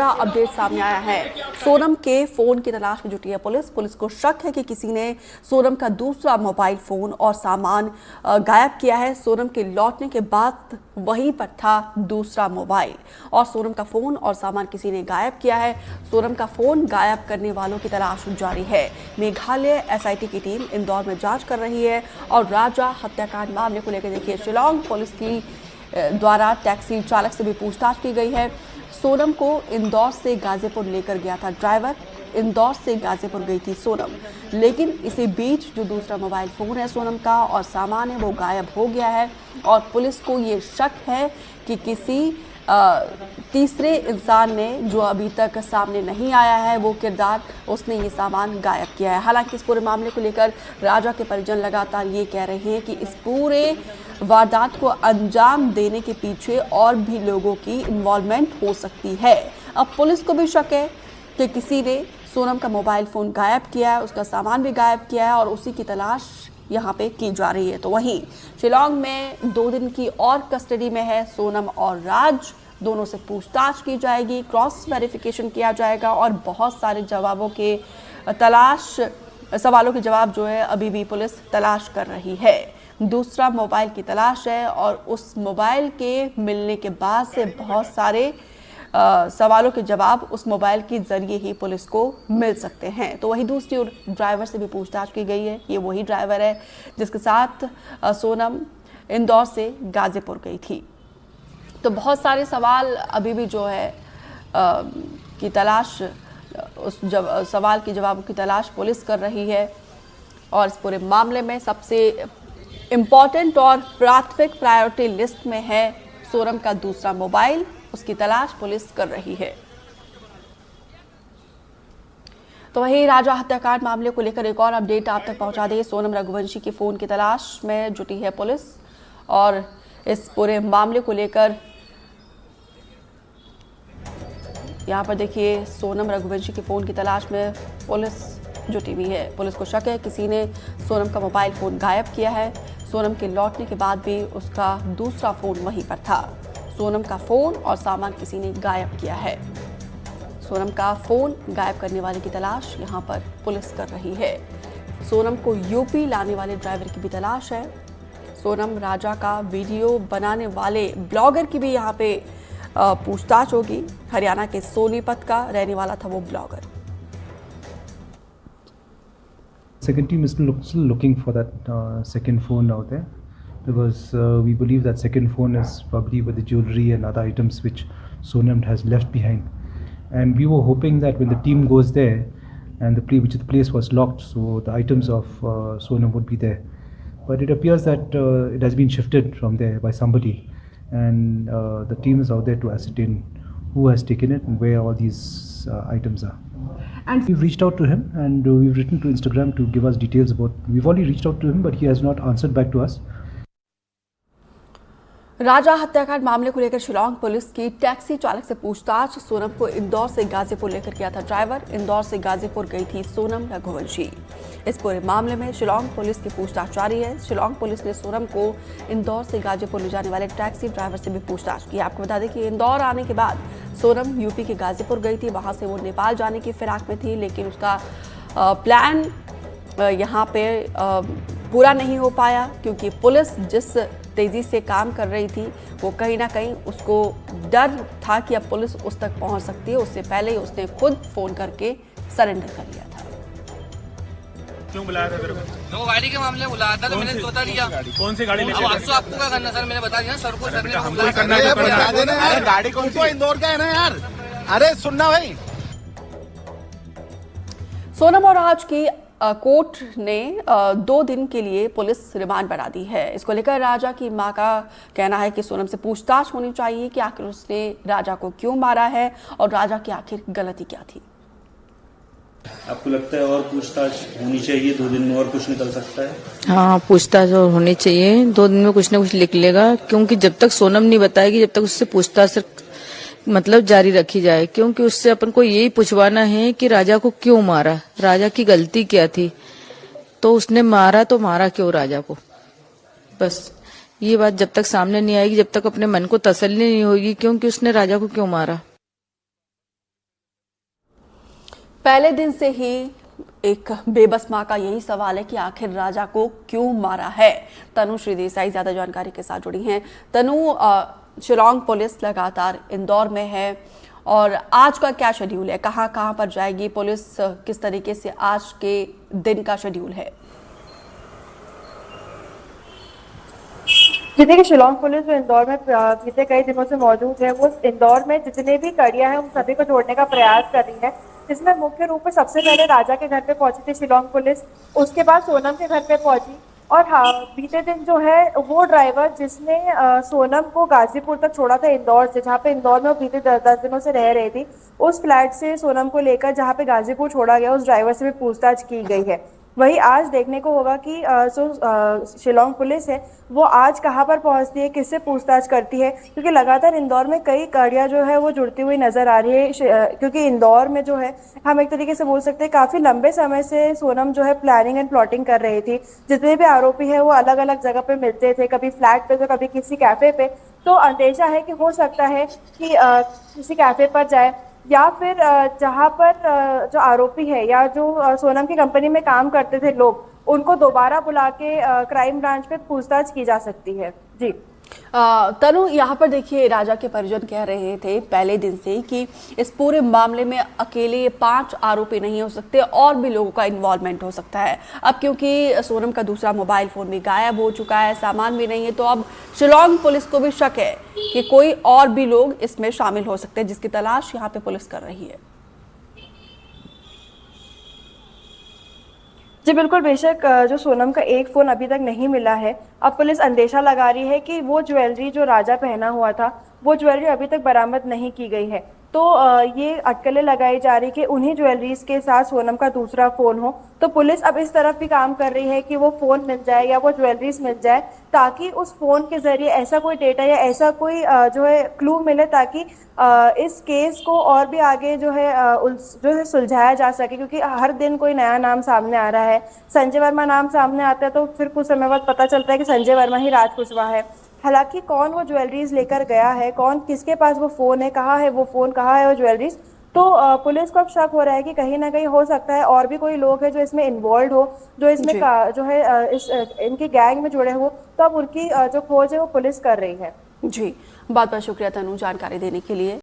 Update सामने आया है। सोनम के फोन की तलाश में जुटी है पुलिस को शक है कि किसी ने सोनम का दूसरा मोबाइल फोन और सामान गायब किया है। सोनम के लौटने के बाद वहीं पर था दूसरा मोबाइल और सोनम का फोन और सामान किसी ने गायब किया है। सोनम का फोन गायब करने वालों की तलाश जारी है। मेघालय एसआईटी की टीम इंदौर में जांच कर रही है और राजा हत्याकांड मामले को लेकर देखिए शिलांग पुलिस की द्वारा टैक्सी चालक से भी पूछताछ की गई है। सोनम को इंदौर से गाजीपुर लेकर गया था ड्राइवर। इंदौर से गाजीपुर गई थी सोनम, लेकिन इसी बीच जो दूसरा मोबाइल फोन है सोनम का और सामान है वो गायब हो गया है और पुलिस को ये शक है कि किसी तीसरे इंसान ने, जो अभी तक सामने नहीं आया है वो किरदार, उसने ये सामान गायब किया है। हालांकि इस पूरे मामले को लेकर राजा के परिजन लगातार ये कह रहे हैं कि इस पूरे वारदात को अंजाम देने के पीछे और भी लोगों की इन्वॉल्वमेंट हो सकती है। अब पुलिस को भी शक है कि किसी ने सोनम का मोबाइल फ़ोन गायब किया है, उसका सामान भी गायब किया है और उसी की तलाश यहाँ पे की जा रही है। तो वहीं शिलांग में 2 दिन की और कस्टडी में है सोनम और राज। दोनों से पूछताछ की जाएगी, क्रॉस वेरिफिकेशन किया जाएगा और बहुत सारे सवालों के जवाब जो है अभी भी पुलिस तलाश कर रही है। दूसरा मोबाइल की तलाश है और उस मोबाइल के मिलने के बाद से बहुत सारे सवालों के जवाब उस मोबाइल के जरिए ही पुलिस को मिल सकते हैं। तो वही दूसरी ओर ड्राइवर से भी पूछताछ की गई है। ये वही ड्राइवर है जिसके साथ सोनम इंदौर से गाजीपुर गई थी। तो बहुत सारे सवाल अभी भी जो है की तलाश, सवाल के जवाबों की तलाश पुलिस कर रही है और इस पूरे मामले में सबसे इम्पॉर्टेंट और प्राथमिक प्रायोरिटी लिस्ट में है सोनम का दूसरा मोबाइल। उसकी तलाश पुलिस कर रही है। तो वही राजा हत्याकांड मामले को लेकर एक और अपडेट आप तक पहुंचा दें। सोनम रघुवंशी के फोन की तलाश में जुटी है पुलिस और इस पूरे मामले को लेकर यहाँ पर देखिए सोनम रघुवंशी के फोन की तलाश में पुलिस जुटी हुई है। पुलिस को शक है किसी ने सोनम का मोबाइल फोन गायब किया है। सोनम के लौटने के बाद भी उसका दूसरा फोन वहीं पर था। सोनम का फोन और सामान किसी ने गायब किया है। सोनम का फोन गायब करने वाले की तलाश यहाँ पर पुलिस कर रही है। सोनम को यूपी लाने वाले ड्राइवर की भी तलाश है। सोनम राजा का वीडियो बनाने वाले ब्लॉगर की भी यहाँ पे पूछताछ होगी। हरियाणा के सोनीपत का रहने वाला था वो blogger. Second team is still looking for that second phone out there, because we believe that second phone is probably with the jewelry and other items which Sonam has left behind. And we were hoping that when the team goes there and the place was locked, so the items of Sonam would be there. But it appears that it has been shifted from there by somebody, and the team is out there to ascertain who has taken it and where all these items are. And we've reached out to him and we've written to Instagram to give us details about. We've already reached out to him, but he has not answered back to us. राजा हत्याकांड मामले को लेकर Shillong police की taxi चालक से पूछताछ। सोनम को इंदौर से गाजीपुर लेकर गया था ड्राइवर। इंदौर से गाजीपुर गई थी सोनम रघुवंशी। इस पूरे मामले में शिलांग पुलिस की पूछताछ जारी है। शिलांग पुलिस ने सोनम को इंदौर से गाजीपुर ले जाने वाले टैक्सी ड्राइवर से भी पूछताछ की। आपको बता दें कि इंदौर आने के बाद सोनम यूपी के गाजीपुर गई थी। वहां से वो नेपाल जाने की फिराक में थी, लेकिन उसका प्लान यहाँ पे पूरा नहीं हो पाया क्योंकि पुलिस जिस तेज़ी से काम कर रही थी वो कहीं ना कहीं उसको डर था कि अब पुलिस उस तक पहुंच सकती है। उससे पहले ही उसने खुद फ़ोन करके सरेंडर कर लिया था। क्यों बुलाया था तेरे को? वो गाड़ी के मामले में बुलाया था तो मैंने बता दिया। कौन सी गाड़ी लेके? अब आपको क्या करना सर, मैंने बता दिया सर को। सर ने हमको ही करना है तो बता देना। अरे गाड़ी कौन सी? इंदौर का है ना यार। अरे सुनना भाई, सोनम और राज की कोर्ट ने 2 दिन के लिए पुलिस रिमांड बढ़ा दी है। इसको लेकर राजा की मां का कहना है कि सोनम से पूछताछ होनी चाहिए कि आखिर उसने राजा को क्यों मारा है और राजा की आखिर गलती क्या थी। आपको लगता है और पूछताछ होनी चाहिए? 2 दिन में और कुछ निकल सकता है? हाँ, पूछताछ और होनी चाहिए। 2 दिन में कुछ न कुछ लिख लेगा, क्योंकि जब तक सोनम नहीं बताएगी जब तक उससे पूछताछ मतलब जारी रखी जाए, क्योंकि उससे अपन को यही पूछवाना है कि राजा को क्यों मारा, राजा की गलती क्या थी, तो उसने मारा तो मारा क्यों राजा को। बस ये बात जब तक सामने नहीं आएगी, जब तक अपने मन को तसल्ली नहीं होगी क्योंकि उसने राजा को क्यों मारा। पहले दिन से ही एक बेबस मां का यही सवाल है कि आखिर राजा को क्यों मारा है। तनु श्री देसाई ज्यादा जानकारी के साथ जुड़ी हैं। तनु, शिलांग पुलिस लगातार इंदौर में है और आज का क्या शेड्यूल है, कहां कहां पर जाएगी पुलिस, किस तरीके से आज के दिन का शेड्यूल है? जी देखिए, शिलांग पुलिस जो इंदौर में बीते कई दिनों से मौजूद है, वो इंदौर में जितने भी कड़ियां हैं उन सभी को जोड़ने का प्रयास कर रही है। जिसमें मुख्य रूप से सबसे पहले राजा के घर पे पहुंची थी शिलांग पुलिस, उसके बाद सोनम के घर पे पहुंची और हाँ, बीते दिन जो है वो ड्राइवर जिसने सोनम को गाजीपुर तक छोड़ा था इंदौर से, जहाँ पे इंदौर में वो बीते 10 दिनों से रह रही थी, उस फ्लैट से सोनम को लेकर जहाँ पे गाजीपुर छोड़ा गया, उस ड्राइवर से भी पूछताछ की गई है। वही आज देखने को होगा कि शिलांग पुलिस है वो आज कहाँ पर पहुंचती है, किससे पूछताछ करती है, क्योंकि लगातार इंदौर में कई कड़ियां जो है वो जुड़ती हुई नजर आ रही है। क्योंकि इंदौर में जो है हम एक तरीके से बोल सकते हैं काफी लंबे समय से सोनम जो है प्लानिंग एंड प्लॉटिंग कर रही थी। जितने भी आरोपी है वो अलग अलग जगह पे मिलते थे, कभी फ्लैट पे तो कभी किसी कैफे पे। तो अंदेशा है कि हो सकता है कि किसी कैफे पर जाए या फिर जहाँ पर जो आरोपी है या जो सोनम की कंपनी में काम करते थे लोग, उनको दोबारा बुला के क्राइम ब्रांच पे पूछताछ की जा सकती है। जी तनु, यहाँ पर देखिए राजा के परिजन कह रहे थे पहले दिन से ही कि इस पूरे मामले में अकेले ये 5 आरोपी नहीं हो सकते, और भी लोगों का इन्वॉल्वमेंट हो सकता है। अब क्योंकि सोनम का दूसरा मोबाइल फोन भी गायब हो चुका है, सामान भी नहीं है, तो अब शिलांग पुलिस को भी शक है कि कोई और भी लोग इसमें शामिल हो सकते हैं, जिसकी तलाश यहाँ पे पुलिस कर रही है। जी बिल्कुल, बेशक जो सोनम का एक फ़ोन अभी तक नहीं मिला है। अब पुलिस अंदेशा लगा रही है कि वो ज्वेलरी जो राजा पहना हुआ था, वो ज्वेलरी अभी तक बरामद नहीं की गई है। तो ये अटकलें लगाई जा रही कि उन्हीं ज्वेलरीज के साथ सोनम का दूसरा फ़ोन हो। तो पुलिस अब इस तरफ भी काम कर रही है कि वो फ़ोन मिल जाए या वो ज्वेलरीज मिल जाए, ताकि उस फ़ोन के ज़रिए ऐसा कोई डेटा या ऐसा कोई जो है क्लू मिले, ताकि इस केस को और भी आगे जो है सुलझाया जा सके। क्योंकि हर दिन कोई नया नाम सामने आ रहा है। संजय वर्मा नाम सामने आता है तो फिर कुछ समय बाद पता चलता है कि संजय वर्मा ही राज कुशवाहा है। हालांकि कौन वो ज्वेलरीज लेकर गया है, कौन किसके पास वो फ़ोन है, कहाँ है वो फ़ोन, कहाँ है वो ज्वेलरीज, तो पुलिस को अब शक हो रहा है कि कहीं ना कहीं हो सकता है और भी कोई लोग हैं जो इसमें इन्वॉल्व हो, जो इसमें जो है इनकी गैंग में जुड़े हो। तो अब उनकी जो खोज है वो पुलिस कर रही है। जी, बहुत बहुत शुक्रिया तनु जानकारी देने के लिए।